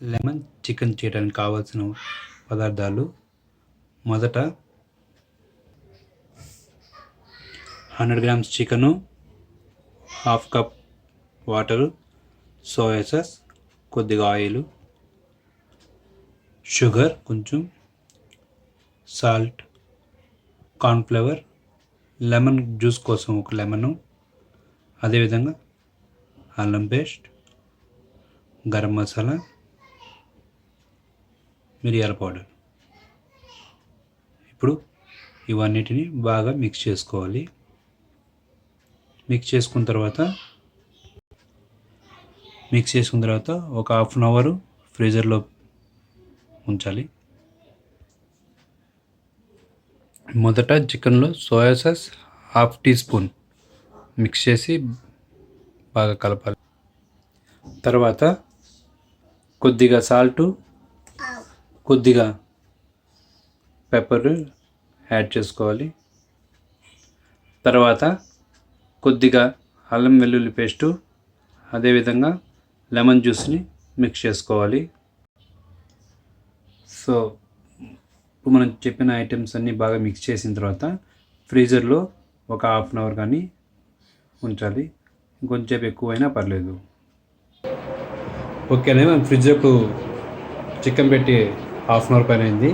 Lemon chicken చేయడానికి కావాల్సిన పదార్థాలు మొదట 100 grams chicken, half cup water, soya sauce, కొద్దిగా ఆయిల్, షుగర్ కొంచెం, సాల్ట్, కార్న్ఫ్లవర్, లెమన్ జ్యూస్ కోసం ఒక లెమను, అదేవిధంగా అల్లం పేస్ట్, గరం మసాలా, మిరియాల పౌడర్. ఇప్పుడు ఇవన్నిటిని బాగా మిక్స్ చేసుకోవాలి. మిక్స్ చేసుకున్న తర్వాత ఒక హాఫ్ అన్ అవర్ ఫ్రీజర్లో ఉంచాలి. మొదట చికెన్లో soya sauce half teaspoon mix చేసి బాగా కలపాలి. తర్వాత కొద్దిగా సాల్టు, కొద్దిగా పెప్పర్ యాడ్ చేసుకోవాలి. తర్వాత కొద్దిగా అల్లం వెల్లుల్లి పేస్టు, అదేవిధంగా లెమన్ జ్యూస్ని మిక్స్ చేసుకోవాలి. సో ఇప్పుడు మనం చెప్పిన ఐటమ్స్ అన్నీ బాగా మిక్స్ చేసిన తర్వాత ఫ్రీజర్లో ఒక హాఫ్ అన్ అవర్ కానీ ఉంచాలి. ఇంకొంచెం ఎక్కువైనా పర్లేదు. ఓకేనే, మనం ఫ్రిడ్జ్లో చికెన్ పెట్టి హాఫ్ అన్ అవర్ పైన అయింది.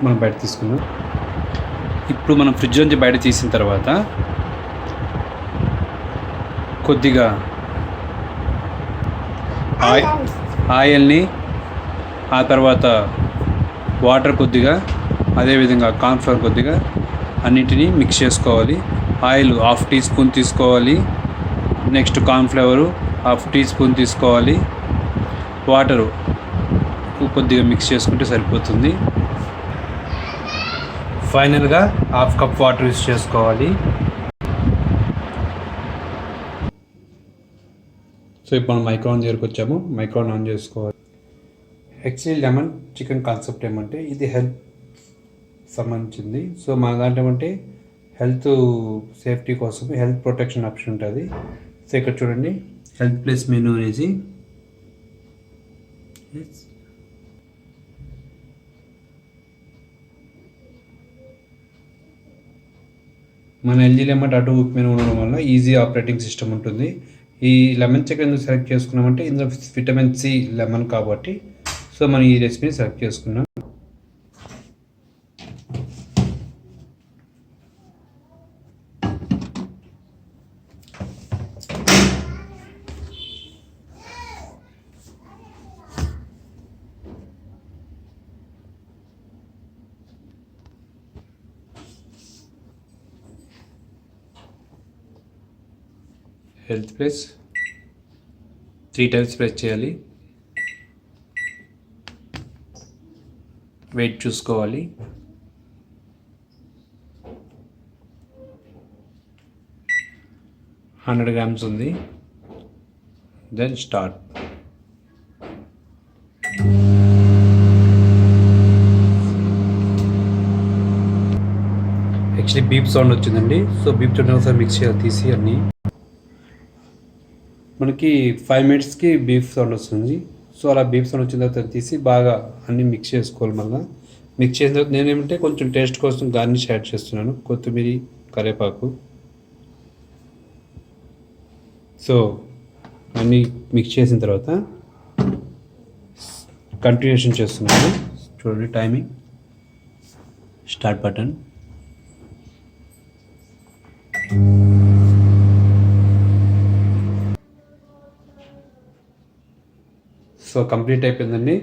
మనం బయట తీసుకున్నాం. ఇప్పుడు మనం ఫ్రిడ్జ్ నుంచి బయట తీసిన తర్వాత కొద్దిగా ఆయిల్ని, ఆ తర్వాత వాటర్ కొద్దిగా, అదేవిధంగా కార్న్ఫ్లవర్ కొద్దిగా అన్నిటినీ మిక్స్ చేసుకోవాలి. ఆయిల్ హాఫ్ టీ స్పూన్ తీసుకోవాలి. Next cornflour half teaspoon తీసుకోవాలి. వాటరు కొద్దిగా మిక్స్ చేసుకుంటే సరిపోతుంది. ఫైనల్గా హాఫ్ కప్ వాటర్ యూస్ చేసుకోవాలి. సో ఇప్పుడు మనం మైక్రోవెన్ దగ్గరికి వచ్చాము. మైక్రోవెన్ ఆన్ చేసుకోవాలి. యాక్చువల్లీ లెమన్ చికెన్ కాన్సెప్ట్ ఏమంటే ఇది హెల్త్ సంబంధించింది. సో మన దాంట్లో ఏమంటే హెల్త్ సేఫ్టీ కోసం హెల్త్ ప్రొటెక్షన్ ఆప్షన్ ఉంటుంది. సో ఇక్కడ చూడండి, హెల్త్ ప్లస్ మెనూ అనేసి మన ఎల్జీ లెమన్ అటు మెనూ ఉండడం వల్ల ఈజీ ఆపరేటింగ్ సిస్టమ్ ఉంటుంది. ఈ లెమన్ చికెన్ ఎందుకు సెలెక్ట్ చేసుకున్నామంటే ఇందులో విటమిన్ సి లెమన్ కాబట్టి సో మనం ఈ రెసిపీని సెలెక్ట్ చేసుకున్నాం. హెల్త్ ప్లస్ 3 టైమ్స్ ప్రెస్ చేయాలి. వెయిట్ చూసుకోవాలి. హండ్రెడ్ గ్రామ్స్ ఉంది. Then start. Actually beep sound వచ్చిందండి. సో బీప్ సౌండ్ ఒకసారి మిక్స్ చేయాలి తీసి అన్నీ. మనకి 5 మినిట్స్కి బీఫ్ సౌండ్ వస్తుంది. సో అలా బీఫ్ సౌండ్ వచ్చిన తర్వాత తీసి బాగా అన్నీ మిక్స్ చేసుకోవాలి. మళ్ళీ మిక్స్ చేసిన తర్వాత నేనేమంటే కొంచెం టేస్ట్ కోసం గార్నిష్ యాడ్ చేస్తున్నాను, కొత్తిమీర, కరివేపాకు. సో అన్నీ మిక్స్ చేసిన తర్వాత కంటిన్యూషన్ చేస్తున్నాను. చూడండి timing, start button. So complete అయిపోయిందండి.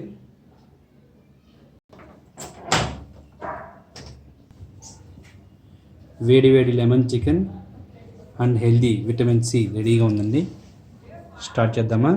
వేడి వేడి lemon chicken and healthy vitamin C రెడీగా ఉందండి. స్టార్ట్ చేద్దామా?